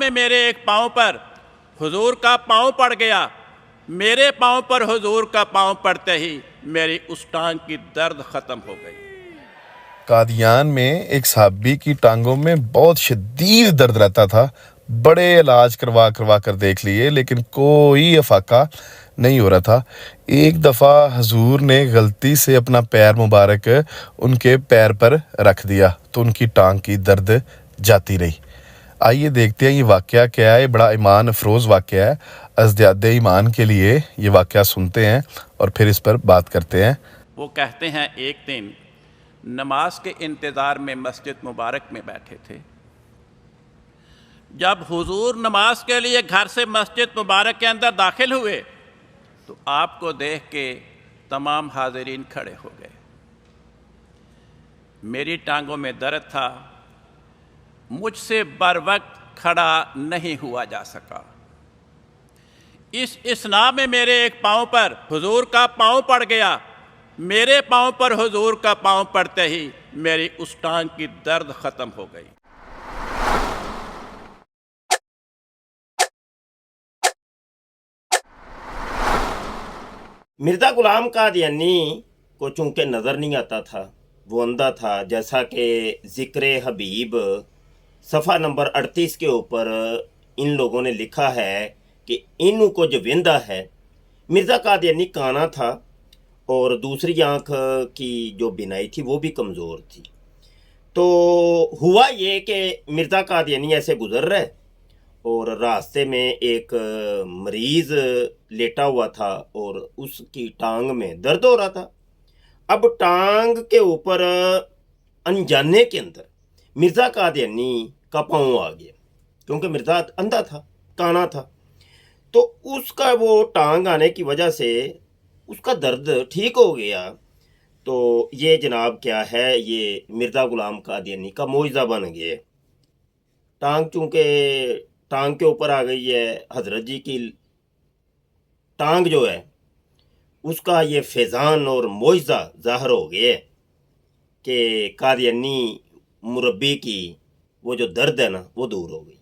में मेरे एक पाँव पर हुजूर का पाँव पड़ गया। मेरे पाँव पर हुजूर का पाँव पड़ते ही मेरी उस टांग की दर्द ख़त्म हो गई। कादियान में एक सहाबी की टांगों में बहुत शदीद दर्द रहता था। बड़े इलाज करवा करवा कर देख लिए लेकिन कोई अफाका नहीं हो रहा था। एक दफ़ा हुजूर ने गलती से अपना पैर मुबारक उनके पैर पर रख दिया तो उनकी टांग की दर्द जाती रही। आइए देखते हैं ये वाक़या क्या है। ये बड़ा ईमान अफरोज़ वाक़या है। अज़्दियादे ईमान के लिए ये वाक़या सुनते हैं और फिर इस पर बात करते हैं। वो कहते हैं एक दिन नमाज के इंतज़ार में मस्जिद मुबारक में बैठे थे। जब हुजूर नमाज के लिए घर से मस्जिद मुबारक के अंदर दाखिल हुए तो आपको देख के तमाम हाज़रीन खड़े हो गए। मेरी टांगों में दर्द था, मुझसे बर वक्त खड़ा नहीं हुआ जा सका। इस इसना में मेरे एक पाँव पर हुजूर का पाँव पड़ गया। मेरे पाँव पर हुजूर का पाँव पड़ते ही मेरी उस टांग की दर्द ख़त्म हो गई। मिर्ज़ा ग़ुलाम कादियानी को चूँकि नज़र नहीं आता था, वो अंधा था, जैसा कि ज़िक्र हबीब सफ़ा नंबर 38 के ऊपर इन लोगों ने लिखा है कि इनू को जो विंदा है। मिर्ज़ा कादियानी काना था और दूसरी आँख की जो बिनाई थी वो भी कमज़ोर थी। तो हुआ ये कि मिर्ज़ा कादियानी ऐसे गुज़र रहे और रास्ते में एक मरीज़ लेटा हुआ था और उसकी टांग में दर्द हो रहा था। अब टांग के ऊपर अनजाने के अंदर मिर्ज़ा कादियानी का पाँव आ गया, क्योंकि मिर्ज़ा अंधा था, काना था। तो उसका वो टांग आने की वजह से उसका दर्द ठीक हो गया। तो ये जनाब क्या है, ये मिर्ज़ा ग़ुलाम कादियानी का मोइज़ा बन गया। टांग चूँकि टांग के ऊपर आ गई है, हज़रत जी की टांग जो है उसका ये फैज़ान और मोइज़ा ज़ाहिर हो गया कि कादियानी मुरब्बी की वो जो दर्द है ना वो दूर हो गई।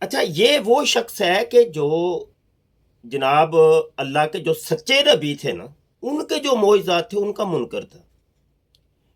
अच्छा, ये वो शख्स है कि जो जनाब अल्लाह के जो सच्चे नबी थे ना, उनके जो मोइज़ात थे उनका मुनकर था।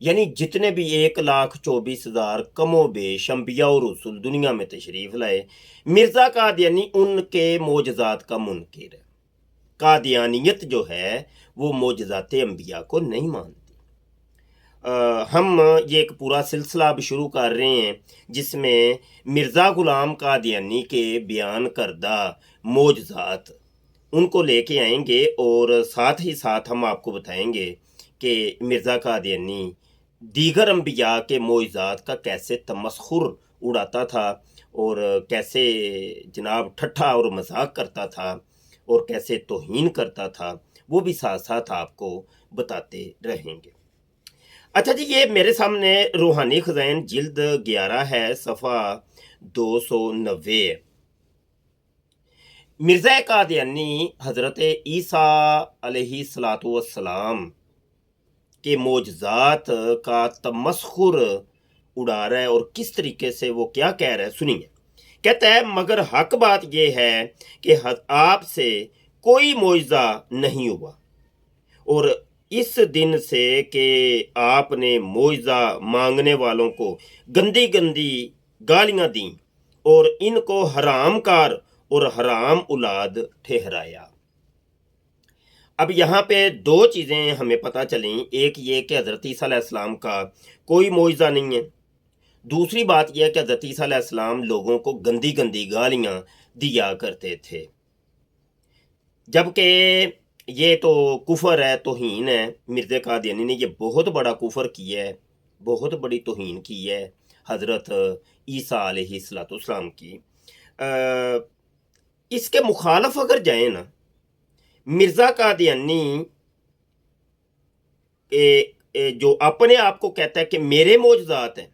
यानी जितने भी 1,24,000 कमो बेश अंबिया और रसूल दुनिया में तशरीफ़ लाए, मिर्ज़ा कादियानी उनके मोजज़ात का मुनकिर है। कादियानियत जो है वो मोजज़ात अंबिया को नहीं मानती। हम ये एक पूरा सिलसिला अब शुरू कर रहे हैं जिसमें मिर्ज़ा ग़ुलाम कादियानी के बयान करदा मोजज़ात उनको लेके आएंगे और साथ ही साथ हम आपको बताएंगे कि मिर्ज़ा कादियानी दीगर अंबिया के मोइज़ात का कैसे तमस्खुर उड़ाता था और कैसे जनाब ठट्ठा और मजाक करता था और कैसे तौहीन करता था, वो भी साथ साथ आपको बताते रहेंगे। अच्छा जी, ये मेरे सामने रूहानी ख़ज़ाइन जिल्द 11 है, सफ़ा 290 है। मिर्ज़ा कादियानी हज़रत ईसा अलैहिस्सलातु वस्सलाम के मोजज़ात का तमस्खुर उड़ा रहा है और किस तरीके से वो क्या कह रहा है सुनिए। कहता है, मगर हक बात ये है कि आपसे कोई मोइज़ा नहीं हुआ और इस दिन से कि आपने मोइज़ा मांगने वालों को गंदी गंदी गालियाँ दी और इनको हरामकार और हराम औलाद ठहराया। अब यहाँ पे दो चीज़ें हमें पता चलें। एक ये कि हज़रत ईसा अलैहिस्सलाम का कोई मोइज़ा नहीं है। दूसरी बात यह है कि हज़रत ईसा अलैहिस्सलाम लोगों को गंदी गंदी गालियाँ दिया करते थे, जबकि ये तो कुफर है, तौहीन है। मिर्ज़ा कादियानी ने ये बहुत बड़ा कुफर किया है, बहुत बड़ी तौहीन की है हज़रत ईसा अलैहिस्सलाम की। इसके मुखालफ अगर जाए ना, मिर्ज़ा कादियानी जो अपने आप को कहता है कि मेरे मोजज़ात हैं,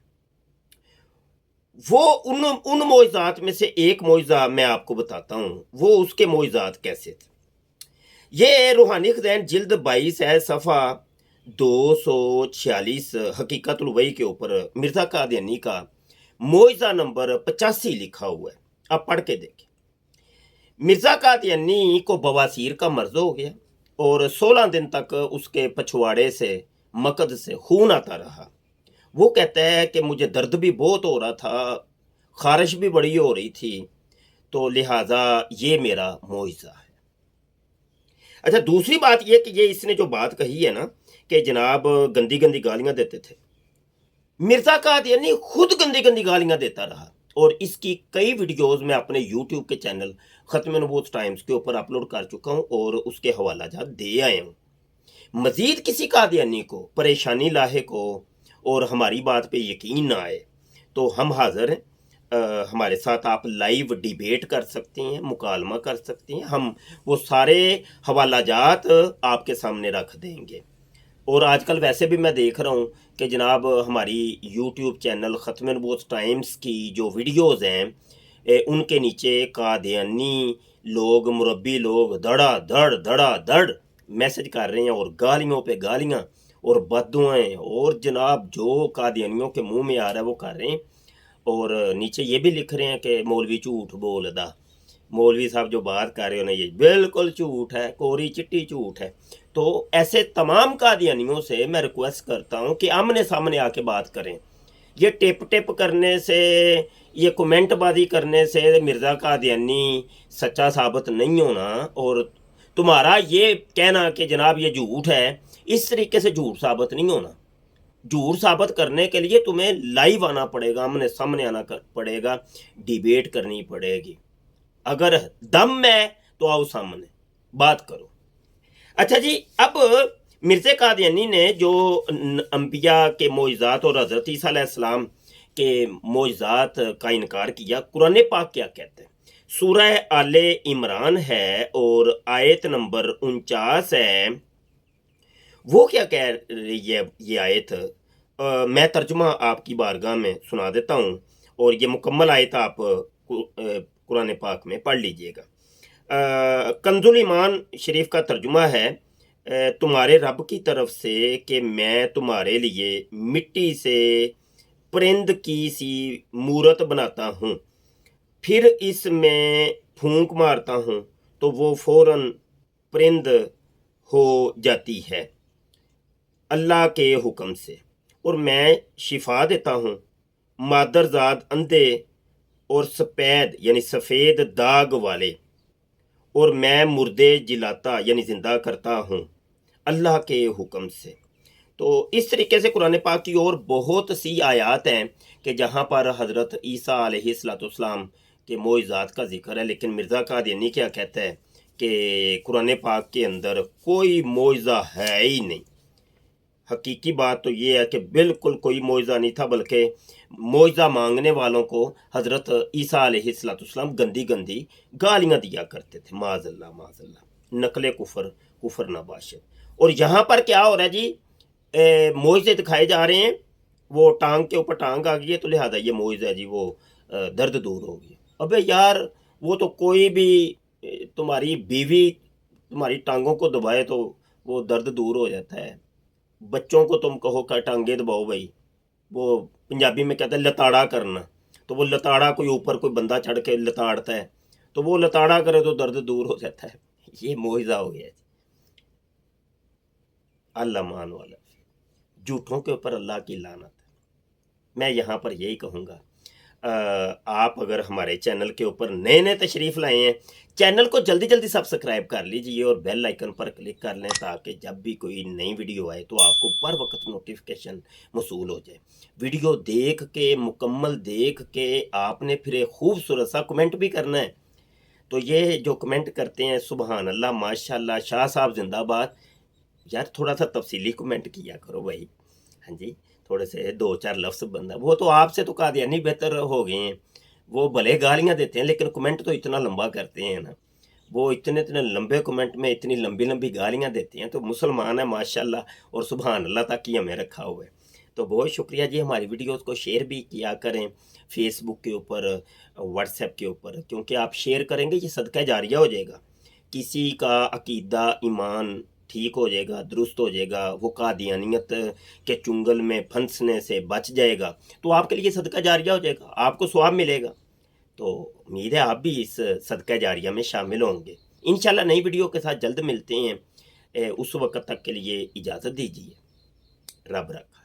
वो उन मोजज़ात में से एक मोइज़ा मैं आपको बताता हूँ, वो उसके मोइज़ात कैसे थे। ये रूहानी ख़ज़ाइन जिल्द 22 है, सफ़ा 246 हकीकतुल वही के ऊपर मिर्ज़ा कादियानी का मोइज़ा नंबर 85 लिखा हुआ है, आप पढ़ के देखें। मिर्ज़ा कादियानी को बवासीर का मर्ज हो गया और 16 दिन तक उसके पछवाड़े से मकद से खून आता रहा। वो कहता है कि मुझे दर्द भी बहुत हो रहा था, खारिश भी बड़ी हो रही थी, तो लिहाजा ये मेरा मुआवजा है। अच्छा, दूसरी बात ये कि ये इसने जो बात कही है ना कि जनाब गंदी गंदी गालियां देते थे, मिर्ज़ा कादियानी खुद गंदी गंदी गालियां देता रहा और इसकी कई वीडियोस मैं अपने यूट्यूब के चैनल ख़त्म नबूवत टाइम्स के ऊपर अपलोड कर चुका हूं और उसके हवाला जात दे आया हूं। मज़ीद किसी कादियानी को परेशानी लाहिक हो और हमारी बात पे यकीन ना आए तो हम हाज़िर हैं। हमारे साथ आप लाइव डिबेट कर सकते हैं, मुकालमा कर सकते हैं, हम वो सारे हवालाजात आपके सामने रख देंगे। और आजकल वैसे भी मैं देख रहा हूँ कि जनाब हमारी यूट्यूब चैनल ख़त्म नबूवत टाइम्स की जो वीडियोस हैं उनके नीचे कादियानी लोग, मुरब्बी लोग धड़ा धड़ मैसेज कर रहे हैं और गालियों पे गालियाँ और बद्दुआएं और जनाब जो कादियानियों के मुंह में आ रहा है वो कर रहे हैं। और नीचे ये भी लिख रहे हैं कि मौलवी झूठ बोलदा, मौलवी साहब जो बात कर रहे हो ना ये बिल्कुल झूठ है, कोरी चिट्टी झूठ है। तो ऐसे तमाम कादियानियों से मैं रिक्वेस्ट करता हूँ कि आमने सामने आके बात करें। ये टिप टिप करने से, ये कमेंटबाजी करने से मिर्ज़ा कादियानी सच्चा साबित नहीं होना और तुम्हारा ये कहना कि जनाब ये झूठ है, इस तरीके से झूठ साबित नहीं होना। झूठ साबित करने के लिए तुम्हें लाइव आना पड़ेगा, आमने सामने आना पड़ेगा, डिबेट करनी पड़ेगी। अगर दम है तो आओ सामने बात करो। अच्छा जी, अब मिर्ज़ा कादियानी ने जो अंबिया के मोइज़ात और हज़रत ईसा अलैहिस्सलाम के मोइज़ात का इनकार किया, कुरान पाक क्या कहते हैं? सूरह आले इमरान है और आयत नंबर 49 है। वो क्या कह रही है ये आयत? मैं तर्जुमा आपकी बारगाह में सुना देता हूँ और ये मुकम्मल आयत आप कुरान पाक में पढ़ लीजिएगा। कंजुल ईमान शरीफ का तर्जुमा है, तुम्हारे रब की तरफ से कि मैं तुम्हारे लिए मिट्टी से परिंद की सी मूरत बनाता हूँ, फिर इसमें फूंक मारता हूँ तो वो फौरन परिंद हो जाती है अल्लाह के हुक्म से, और मैं शिफा देता हूँ मादरजाद अंधे और सफ़ेद यानी सफ़ेद दाग वाले, और मैं मुर्दे जिलाता यानी ज़िंदा करता हूँ अल्लाह के हुक्म से। तो इस तरीके से कुरान पाक की और बहुत सी आयात हैं कि जहाँ पर हज़रत ईसा अलैहिस्सलाम के मोइज़ात का जिक्र है, लेकिन मिर्ज़ा कादियानी क्या कहता है कि कुरान पाक के अंदर कोई मोइज़ा है ही नहीं। हकीकी बात तो ये है कि बिल्कुल कोई मोइज़ा नहीं था, बल्कि मोइज़ा मांगने वालों को हज़रत ईसा अलैहिस्सलाम गंदी गंदी गालियाँ दिया करते थे। माज़ल्ला माज़ल्ला, नकले कुफर नबाशत। और यहाँ पर क्या हो रहा है जी, मोइज़े दिखाए जा रहे हैं, वो टांग के ऊपर टांग आ गई है तो लिहाजा ये मोइज़ा है जी, वो दर्द दूर हो गया। अबे यार, वो तो कोई भी तुम्हारी बीवी तुम्हारी टांगों को दबाए तो वो दर्द दूर हो जाता है। बच्चों को तुम कहो का टांगे दबाओ भाई, वो पंजाबी में कहते हैं लताड़ा करना, तो वो लताड़ा कोई ऊपर कोई बंदा चढ़ के लताड़ता है तो वो लताड़ा करे तो दर्द दूर हो जाता है। ये मोइज़ा हो गया। अल्लाह मान वाला, झूठों के ऊपर अल्लाह की लानत। मैं यहाँ पर यही कहूँगा, आप अगर हमारे चैनल के ऊपर नए नए तशरीफ़ लाए हैं, चैनल को जल्दी जल्दी सब्सक्राइब कर लीजिए और बेल आइकन पर क्लिक कर लें ताकि जब भी कोई नई वीडियो आए तो आपको बर वक्त नोटिफिकेशन मौसूल हो जाए। वीडियो देख के, मुकम्मल देख के आपने फिर एक खूबसूरत सा कमेंट भी करना है। तो ये जो कमेंट करते हैं सुबहान अल्लाह, माशाल्लाह, शाह साहब जिंदाबाद, यार थोड़ा सा तफसीली कमेंट किया करो भाई। हाँ जी, थोड़े से 2-4 लफ्ज़ बंदा, वो तो आपसे तो कादियानी बेहतर हो गए हैं। वो भले गालियाँ देते हैं लेकिन कमेंट तो इतना लंबा करते हैं ना, वो इतने इतने लंबे कमेंट में इतनी लंबी लंबी गालियाँ देते हैं। तो मुसलमान है माशाल्लाह और सुबहान अल्लाह तक ही हमें रखा हुआ है। तो बहुत शुक्रिया जी, हमारी वीडियोस को शेयर भी किया करें फेसबुक के ऊपर, व्हाट्सएप के ऊपर, क्योंकि आप शेयर करेंगे ये सदका जारिया हो जाएगा। किसी का अकीदा, ईमान ٹھیک ہو جائے گا، درست ہو جائے گا، وہ قادیانیت کے چنگل میں پھنسنے سے بچ جائے گا، تو آپ کے لیے صدقہ جاریہ ہو جائے گا، آپ کو ثواب ملے گا۔ تو امید ہے آپ بھی اس صدقہ جاریہ میں شامل ہوں گے۔ انشاءاللہ نئی ویڈیو کے ساتھ جلد ملتے ہیں، اس وقت تک کے لیے اجازت دیجیے، رب رکھا۔